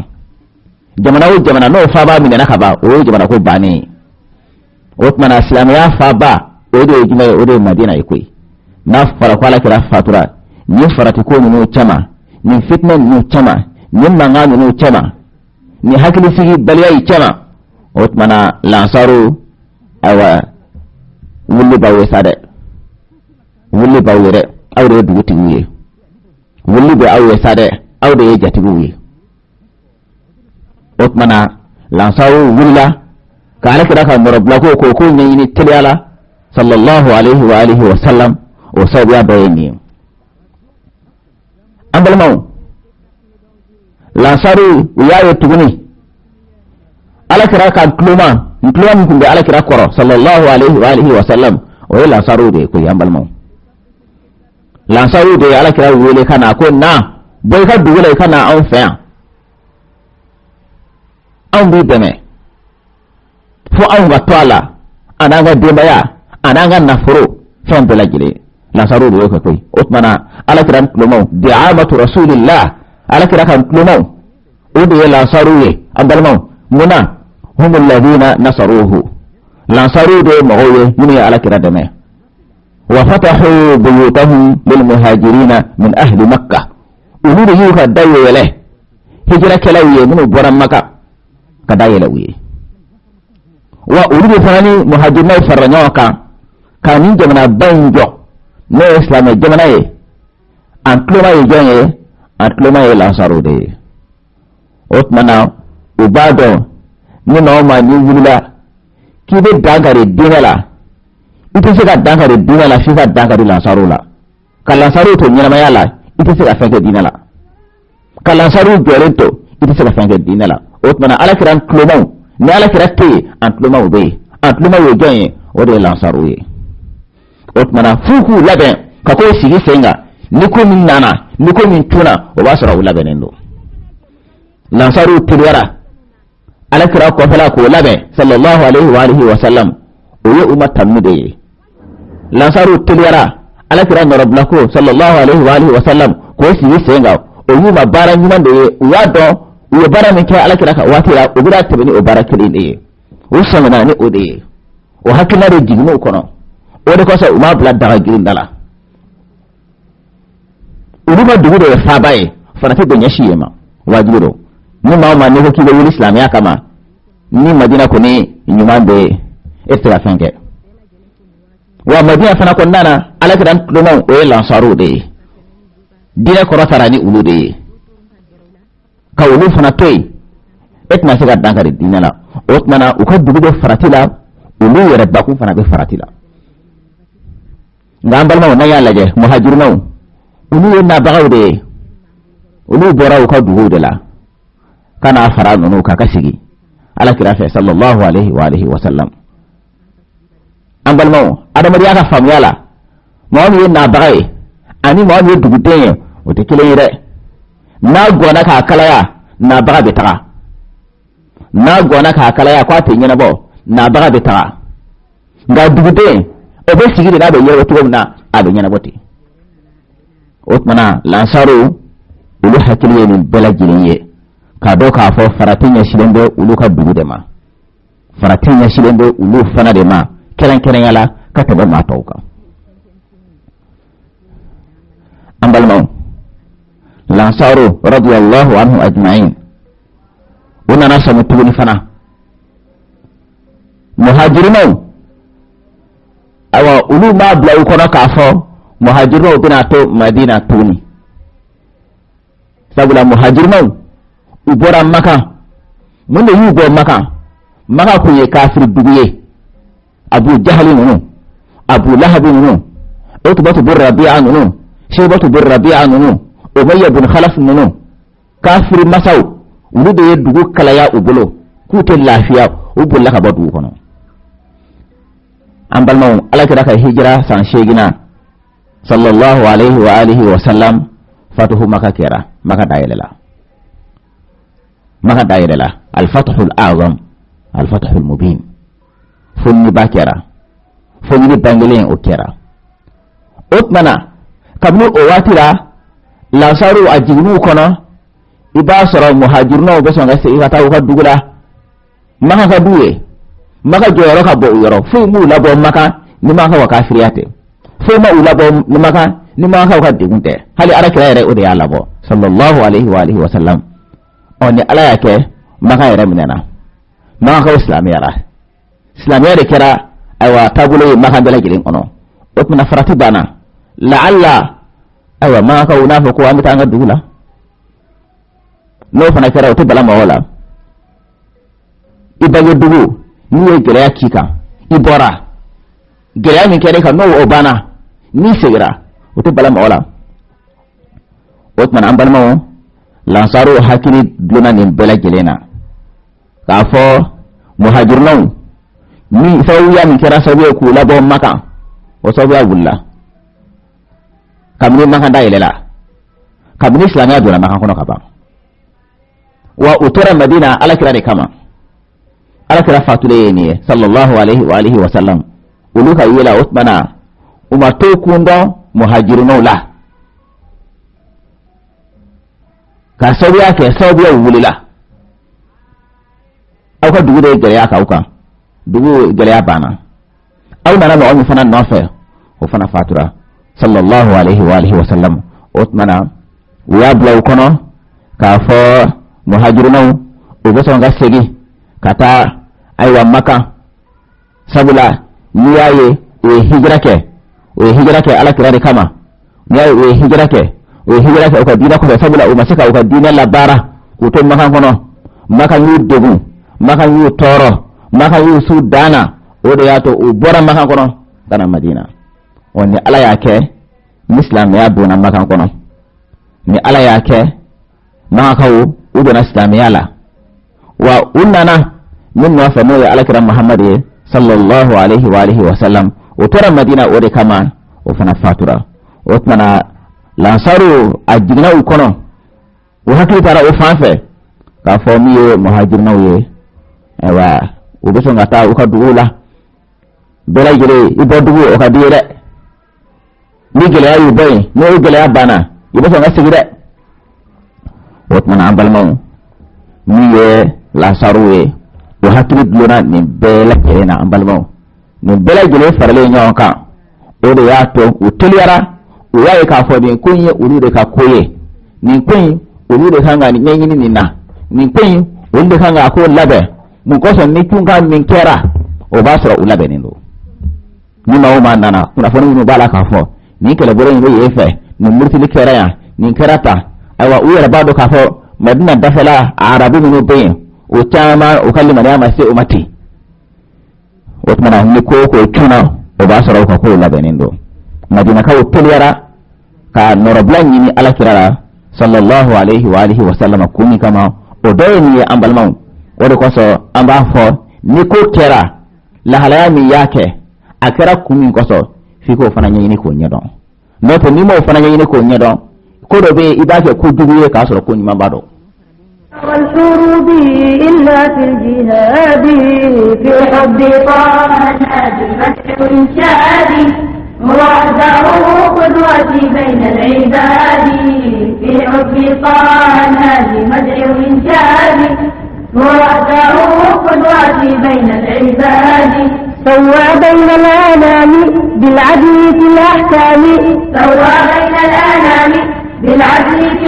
jamana no faba min na ka ba o jamana ko bani otmana islamiya faba o de jima o de madina ikoi na fara kwala kira fatura ni farati ko no chama ni fitna no chama ni mangano no chama ni hakili sigi baliya chama otmana lansaru awa wulli bawe sade wulli bawe awre duguti wiye wulli be awre sade awre ye jati wiye otmana lansawu wulla ka ala kira ka morabla ko nyini tiliala sallallahu alaihi wa alihi wa sallam o sabiya bayani ambalmaw lansaru wiyaye tuguni ala kira ka kluma kumbe ala kira koro sallallahu alaihi wa alihi wa sallam o lansaru de ko ambalmaw lansaru de ala kira wele kana ko na boy ka dugule kana an fa an bi deme fo an ga toala ananga dembaya ananga nafuro fam bela gile lansaru de ko toy utmana ala kira klumo di'amatu rasulillah ala kira kan klumo o de lansaru ye andalmo muna humul ladina nasaruhu lansaru de magoye muni ala kira deme وفتحوا بيوتهم للمهاجرين من أهل مكة ولود يوكا دايو يله هجرة كلاوية من برام مكة كدايو لوية وولود ثاني مهاجرين فرنوكا كانين جمنا بانجو نو إسلام جمنا أنكلما يجوني atloma ye lansaru de otmana ubado ni ma ni wulila kibe dangare dinala ite se ka dangare dinala fi ka dangare lansaru la kalansaru to nyama yala ite se ka fenge dinala kalansaru gorento ite se ka fenge dinala otmana ala kiran tloma ni ala kirate antloma ube antloma yo ganye o de lansaru ye otmana fuku labe ka ko sigi senga niko min nana niko min tuna o ba sura labe nendo lansaru tilwara ala kira ko fala ko labe sallallahu alaihi wa alihi wa sallam o ye ummatam de lansaru tilwara ala kira no rabbako sallallahu alaihi wa alihi wa sallam ko sigi senga o yi ma bara nyuman de ya do o bara min ke ala kira ka watira o bira tebeni o bara kiri de o samana ni o de o hakina de jigno kono o de ko sa umma bla daga girin dala uruba dugu de sabaye fanate de nyashi yema wajiro ni ma ne ko kibe islam ya kama ni madina ko ni nyumande etira fanke wa madina fana ko nana ala kidan tumo o lansaru de dina ko ratarani ulu de ka ulu fana toy etna se ga dankari dina la otmana u ko dugu de faratila ulu yere bakun fana be faratila ngambal ma na ya laje muhajiruna ulu na bagaw de ulu bora ko dugu de la kana fara nunu ka kasigi ala kira fa sallallahu alaihi wa alihi wa sallam ambal maw adama ya ka famyala mawu na bagay ani mawu dugu de o te kile yire na gona ka kalaya na baga betara na gona ka kalaya kwa te nyina bo na baga betara nga dugu de o be sigi de na be yewo to na abe nyina boti otmana lansaru ulu hakiliye min belajiliye ka do ka fo faratinya shilembe ulu ka dugu de ma faratinya shilembe ulu fana de ma keren yala ka taba ma tawka ambal maw lansaru radiyallahu anhu ajma'in wana nasa mutuguni fana muhajirun awa ulu ma bla ko na ka fo muhajirun bina to madina tuni sabula muhajirun ubora maka mun da yugo maka ku ye kafir duguye abu jahli nunu abu lahab nunu utbatu bir rabi'a nunu shaybatu bir rabi'a nunu umayya bin khalaf nunu kafir masaw ulu de dugu kala ya ubulo ku te lafiya ubulla ka badu kono ambal maw ala kira ka hijra san shegina sallallahu alaihi wa alihi wa sallam fatuhu maka kira maka dayela al-fathu al-a'zam al-fathu al-mubin funni bakira funni bangelen o kira utmana kabnu o watira lansaru ajinu kono iba soro muhajiruna o besonga se ikata ko dugula maka ka duwe maka joro ka bo yoro fu mu labo maka ni maka wa kafiriyate fu ma ulabo ni maka ni maka ka digunte hali ara kira yare o de yalla bo sallallahu alaihi wa alihi wa sallam oni ala yake maka yare minana maka islamiyya de kira aywa tabule maka bela girin ono otmana farati bana la'alla aywa maka una fa ko amita nga dugula no fana kira o bala mawala ibaye dugu ni ye gele akika ibora gele mi kere ka no obana ni segira o bala mawala otmana ambal mawo lansaru hakini duna ni bela gelena ka fo muhajirun ni sawiya min kira sawiya ku labo maka o sawiya gulla kamni maka dailela kamni islamiyya dona maka kono kaba wa utura madina ala kira de kama ala kira fatule ni sallallahu alaihi wa alihi wa sallam uluka yela utbana umato kundo muhajirun la ka sawiya ke sawiya wulila aw ka dugu de gele aka uka dugu gele bana aw nana no on fana nofe o fana fatura sallallahu alaihi wa alihi wa sallam utmana ya bla kono ka fo muhajiruna o beso nga segi kata aywa maka sabula niyaye e hijrake ala kirare kama niyaye e hijrake o hijira ka ko dina ko sabula o masaka o dina la bara ko to makan kono maka yu degu maka yu toro maka yu sudana o de yato o bora makan kono kana madina on ala yake islam ya bona makan kono ni ala yake maka o do na islam yala wa unnana min wa fa mo ya ala kiram muhammad sallallahu alaihi wa alihi wa sallam o tora madina o de kama o fana fatura o tana lansaru ajigna u kono o hakili tara o fanfe ka fo mi muhajirna ye ewa o be so ngata o ka dugula bela jere ibo dugu o ka dire ni gele ayu boy no gele abana ibo so ngasigire o tana ambal maw mi ye lansaru ye o hakili dulona ni bela jere na ambal maw ni bela jere farale nyonka o de yato o teliara uwaye ka fo din kunye ulude ka koye ni kun ulude kanga ni nyanyini ni na ni kun ulude kanga ko labe mun ko so ni kunga min kera o ba sura ulabe ni do ni ma o ma nana kuna fo ni bala ka fo ni kele bore ni yefe ni murti li kera ya ni kerata aywa uyara bado ka fo madina dafala arabu ni be o chama o kallima ya ma se o mati o tmana ni ko tuna o ba sura ko labe ni do madina ka utuliyara ka noroblan yini ala kirara sallallahu alaihi wa alihi wa sallam kuni kama odoyni ambalmaw wode ko so amba fo ni ko kera la halami yake akara kumi ko so fiko fana yini ko nyedon no to ni mo fana yini ko nyedon ko do be ibake ku duguye ka so ko nyima bado والحروب إلا في الجهاد في حب طه النبي مدح إنشادي وحده قدوتي بين العباد في حب طه النبي مدح إنشادي وحده قدوتي بين العباد سوى بين الأنام بالعدل في الأحكام سوى بين الأنام بالعدل في